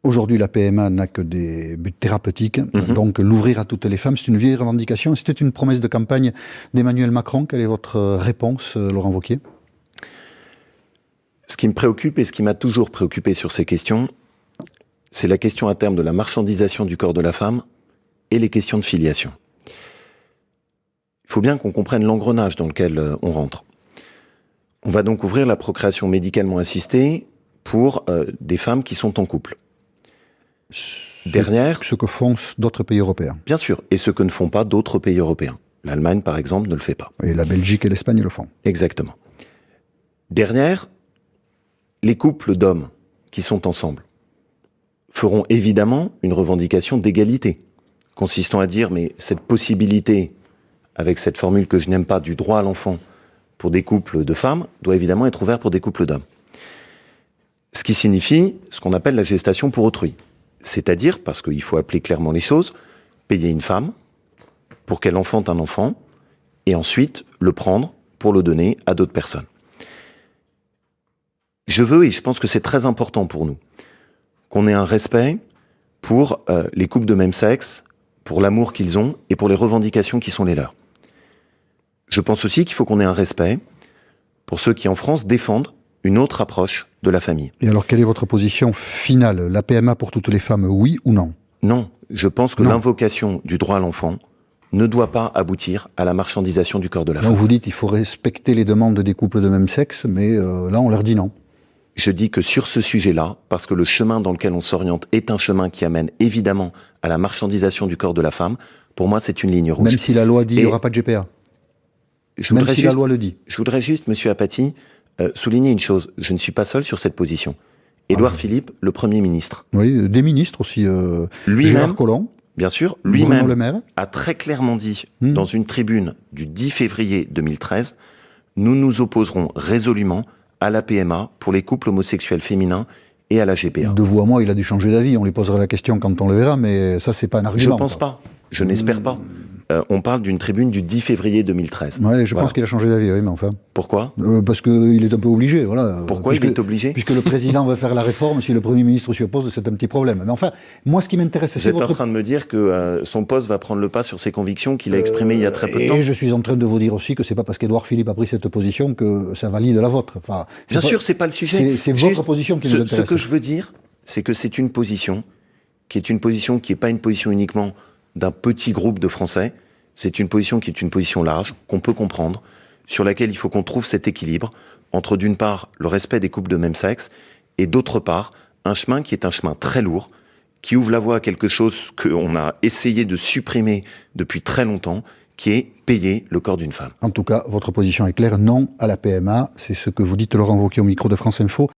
Aujourd'hui, la PMA n'a que des buts thérapeutiques, donc l'ouvrir à toutes les femmes, c'est une vieille revendication. C'était une promesse de campagne d'Emmanuel Macron. Quelle est votre réponse, Laurent Wauquiez? Ce qui me préoccupe et ce qui m'a toujours préoccupé sur ces questions, c'est la question à terme de la marchandisation du corps de la femme et les questions de filiation. Il faut bien qu'on comprenne l'engrenage dans lequel on rentre. On va donc ouvrir la procréation médicalement assistée pour des femmes qui sont en couple. Derrière, ce que font d'autres pays européens. Bien sûr, et ce que ne font pas d'autres pays européens. L'Allemagne, par exemple, ne le fait pas. Et la Belgique et l'Espagne le font. Exactement. Derrière, les couples d'hommes qui sont ensemble feront évidemment une revendication d'égalité, consistant à dire, mais cette possibilité, avec cette formule que je n'aime pas, du droit à l'enfant pour des couples de femmes, doit évidemment être ouvert pour des couples d'hommes. Ce qui signifie ce qu'on appelle la gestation pour autrui. C'est-à-dire, parce qu'il faut appeler clairement les choses, payer une femme pour qu'elle enfante un enfant, et ensuite le prendre pour le donner à d'autres personnes. Je veux, et je pense que c'est très important pour nous, qu'on ait un respect pour les couples de même sexe, pour l'amour qu'ils ont, et pour les revendications qui sont les leurs. Je pense aussi qu'il faut qu'on ait un respect pour ceux qui, en France, défendent une autre approche de la famille. Et alors, quelle est votre position finale? La PMA pour toutes les femmes, oui ou non? Non, je pense que l'invocation du droit à l'enfant ne doit pas aboutir à la marchandisation du corps de la femme. Donc vous dites qu'il faut respecter les demandes des couples de même sexe, mais là, on leur dit non. Je dis que sur ce sujet-là, parce que le chemin dans lequel on s'oriente est un chemin qui amène évidemment à la marchandisation du corps de la femme, pour moi, c'est une ligne rouge. Même si la loi dit qu'il n'y aura pas de GPA? Même si la loi le dit. Je voudrais juste, monsieur Apathy, souligner une chose. Je ne suis pas seul sur cette position. Édouard Philippe, le Premier ministre. Oui, des ministres aussi. Gérard Collomb. Bien sûr, lui-même a très clairement dit dans une tribune du 10 février 2013, nous nous opposerons résolument à la PMA pour les couples homosexuels féminins et à la GPA. De vous à moi, il a dû changer d'avis. On lui posera la question quand on le verra, mais ça, c'est pas un argument. Je pense pas. Je n'espère pas. On parle d'une tribune du 10 février 2013. Oui, je pense qu'il a changé d'avis, oui, mais enfin. Pourquoi? Parce qu'il est un peu obligé, voilà. Pourquoi il est obligé? Puisque le président veut faire la réforme, si le Premier ministre s'y oppose, c'est un petit problème. Mais enfin, moi, ce qui m'intéresse, c'est votre... Vous êtes en train de me dire que son poste va prendre le pas sur ses convictions qu'il a exprimées il y a très peu de temps? Et je suis en train de vous dire aussi que c'est pas parce qu'Édouard Philippe a pris cette position que ça valide la vôtre. Enfin, bien sûr, c'est pas le sujet. C'est votre position qui nous intéresse. Ce que je veux dire, c'est que c'est une position qui est pas une position uniquement d'un petit groupe de Français. C'est une position qui est une position large, qu'on peut comprendre, sur laquelle il faut qu'on trouve cet équilibre entre, d'une part, le respect des couples de même sexe, et d'autre part, un chemin qui est un chemin très lourd, qui ouvre la voie à quelque chose qu'on a essayé de supprimer depuis très longtemps, qui est payer le corps d'une femme. En tout cas, votre position est claire, non à la PMA, c'est ce que vous dites, Laurent Wauquiez, au micro de France Info.